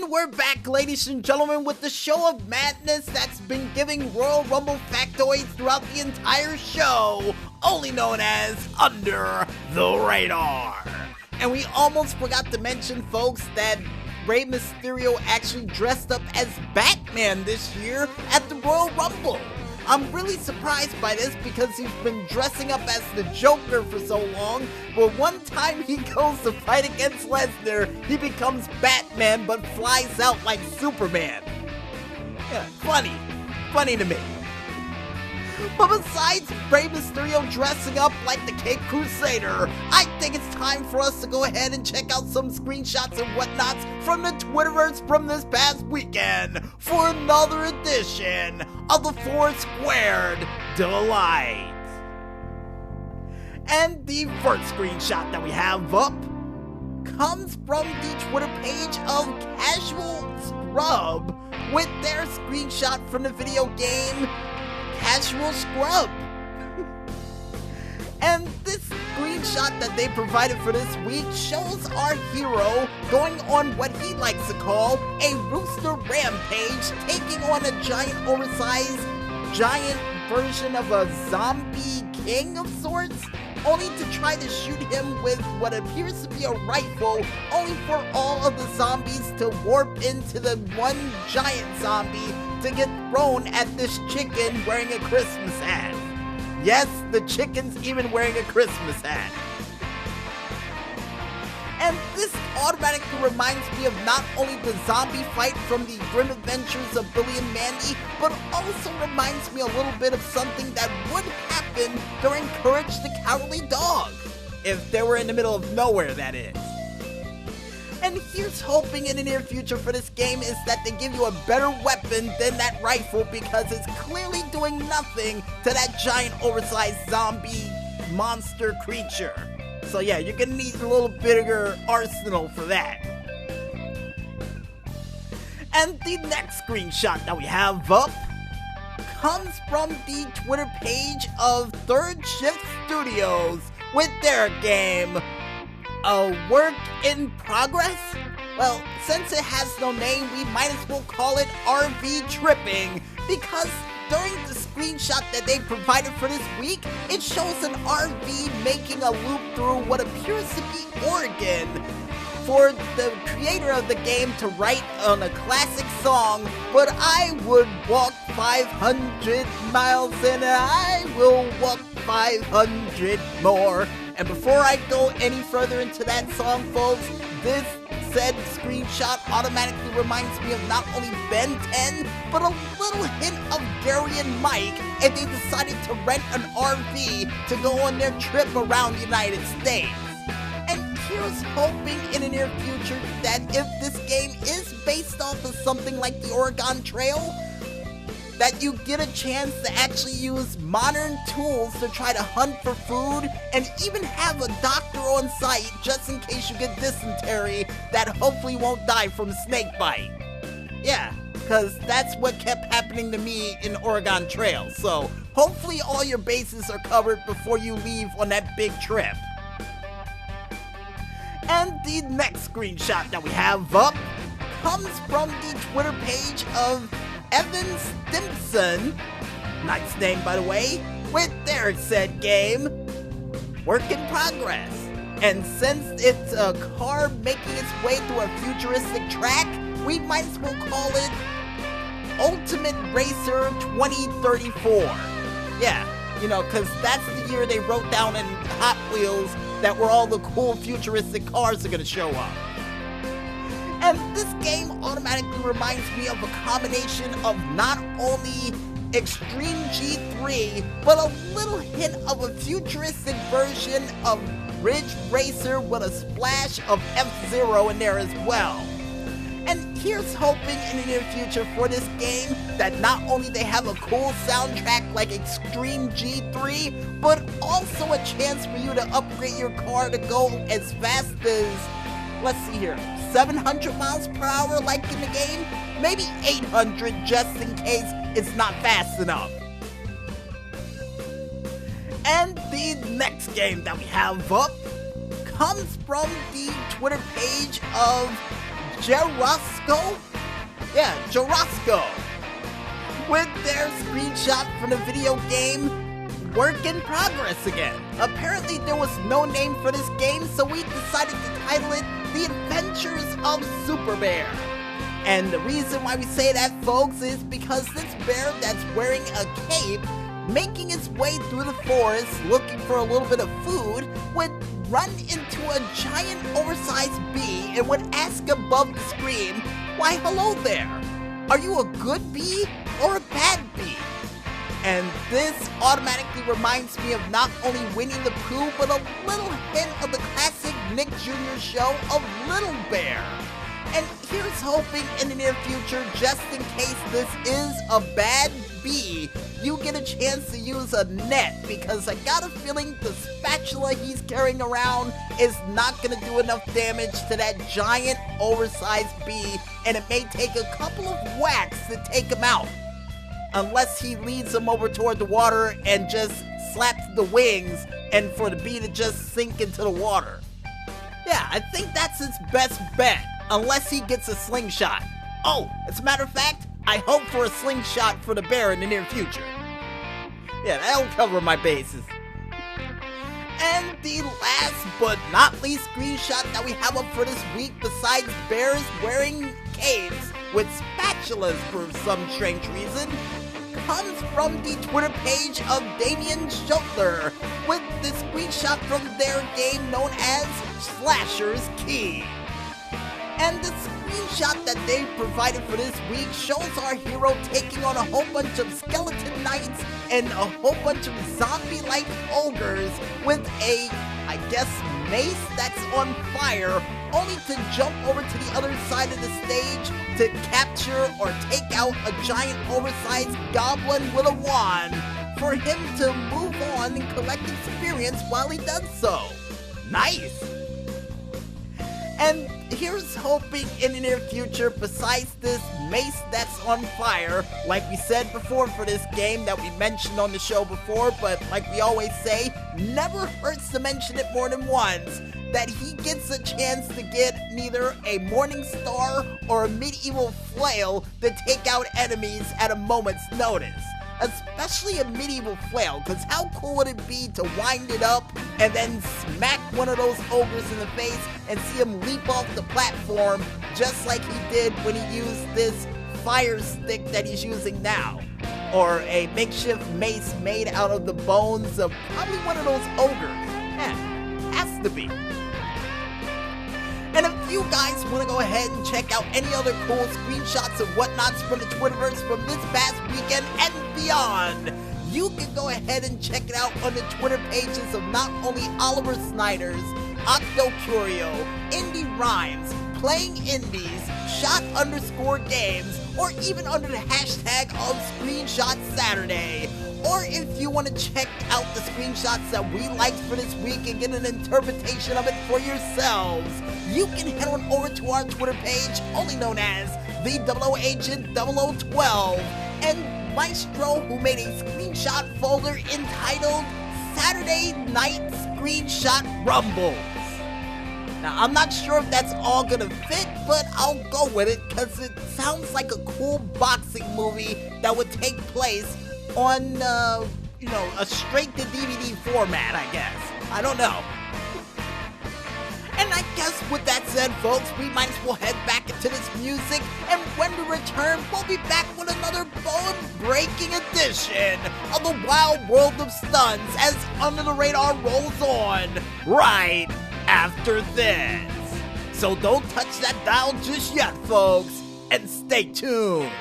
And we're back, ladies and gentlemen, with the show of madness that's been giving Royal Rumble factoids throughout the entire show, only known as Under the Radar. And we almost forgot to mention, folks, that Rey Mysterio actually dressed up as Batman this year at the Royal Rumble. I'm really surprised by this because he's been dressing up as the Joker for so long, but one time he goes to fight against Lesnar, he becomes Batman but flies out like Superman. Yeah, funny to me. But besides Rey Mysterio dressing up like the Cape Crusader, I think it's time for us to go ahead and check out some screenshots and whatnots from the Twitterverse from this past weekend for another edition of the 4 Squared Delight. And the first screenshot that we have up comes from the Twitter page of Casual Scrub with their screenshot from the video game Casual Scrub. And this screenshot that they provided for this week shows our hero going on what he likes to call a rooster rampage, taking on a giant version of a zombie king of sorts, only to try to shoot him with what appears to be a rifle, only for all of the zombies to warp into the one giant zombie to get thrown at this chicken wearing a Christmas hat. Yes, the chicken's even wearing a Christmas hat. And this automatically reminds me of not only the zombie fight from the Grim Adventures of Billy and Mandy, but also reminds me a little bit of something that would happen during Courage the Cowardly Dog. If they were in the middle of nowhere, that is. And here's hoping in the near future for this game is that they give you a better weapon than that rifle, because it's clearly doing nothing to that giant oversized zombie monster creature. So yeah, you're gonna need a little bigger arsenal for that. And the next screenshot that we have up comes from the Twitter page of Third Shift Studios with their game, A Work in Progress? Well, since it has no name, we might as well call it RV Tripping, because during the screenshot that they provided for this week, it shows an RV making a loop through what appears to be Oregon for the creator of the game to write on a classic song, But I Would Walk 500 Miles and I Will Walk 500 More. And before I go any further into that song, folks, this said screenshot automatically reminds me of not only Ben 10, but a little hint of Gary and Mike, and they decided to rent an RV to go on their trip around the United States. And here's hoping in the near future that if this game is based off of something like the Oregon Trail, that you get a chance to actually use modern tools to try to hunt for food, and even have a doctor on site just in case you get dysentery that hopefully won't die from a snake bite. Yeah, because that's what kept happening to me in Oregon Trail. So hopefully all your bases are covered before you leave on that big trip. And the next screenshot that we have up comes from the Twitter page of Evan Stimson, nice name by the way, with their said game, Work in Progress. And since it's a car making its way through a futuristic track, we might as well call it Ultimate Racer 2034. Yeah, you know, because that's the year they wrote down in Hot Wheels that where all the cool futuristic cars are going to show up. And this game automatically reminds me of a combination of not only Extreme G3, but a little hint of a futuristic version of Ridge Racer with a splash of F-Zero in there as well. And here's hoping in the near future for this game that not only they have a cool soundtrack like Extreme G3, but also a chance for you to upgrade your car to go as fast as, let's see here, 700 miles per hour like in the game? Maybe 800 just in case it's not fast enough. And the next game that we have up comes from the Twitter page of Jarosco? Yeah, Jarosco. With their screenshot from the video game Work in Progress again. Apparently there was no name for this game, so we decided to title it The Adventures of Super Bear. And the reason why we say that, folks, is because this bear that's wearing a cape, making its way through the forest looking for a little bit of food, would run into a giant oversized bee and would ask above the screen, "Why, hello there. Are you a good bee or a bad bee?" And this automatically reminds me of not only Winnie the Pooh, but a little hint of the classic Nick Jr. show of Little Bear. And here's hoping in the near future, just in case this is a bad bee, you get a chance to use a net, because I got a feeling the spatula he's carrying around is not going to do enough damage to that giant oversized bee, and it may take a couple of whacks to take him out. Unless he leads him over toward the water and just slaps the wings and for the bee to just sink into the water. Yeah, I think that's his best bet, unless he gets a slingshot. Oh, as a matter of fact, I hope for a slingshot for the bear in the near future. Yeah, that'll cover my bases. And the last but not least screenshot that we have up for this week, besides bears wearing capes with spatulas for some strange reason, comes from the Twitter page of Damien Schotler with the screenshot from their game known as Slasher's Key. And the screenshot that they provided for this week shows our hero taking on a whole bunch of skeleton knights and a whole bunch of zombie-like ogres with a, I guess, mace that's on fire, only to jump over to the other side of the stage to capture or take out a giant oversized goblin with a wand for him to move on and collect experience while he does so. Nice! And here's hoping in the near future, besides this mace that's on fire, like we said before for this game that we mentioned on the show before, but like we always say, never hurts to mention it more than once, that he gets a chance to get neither a Morning Star or a medieval flail to take out enemies at a moment's notice. Especially a medieval flail, because how cool would it be to wind it up and then smack one of those ogres in the face and see him leap off the platform just like he did when he used this fire stick that he's using now. Or a makeshift mace made out of the bones of probably one of those ogres. Yeah, has to be. And if you guys want to go ahead and check out any other cool screenshots and whatnots from the Twitterverse from this past weekend and beyond, you can go ahead and check it out on the Twitter pages of not only Oliver Snyder's, Octo Curio, Indie Rhymes, Playing Indies, Shot_Games, or even under the hashtag of Screenshot Saturday. Or if you want to check out the screenshots that we liked for this week and get an interpretation of it for yourselves, you can head on over to our Twitter page, only known as the 00 Agent 0012, and Maestro, who made a screenshot folder entitled Saturday Night Screenshot Rumbles. Now, I'm not sure if that's all gonna fit, but I'll go with it because it sounds like a cool boxing movie that would take place on, a straight-to-DVD format, I guess. I don't know. And I guess with that said, folks, we might as well head back into this music, and when we return, we'll be back with another bone-breaking edition of the Wild World of Stunts as Under the Radar rolls on right after this. So don't touch that dial just yet, folks, and stay tuned.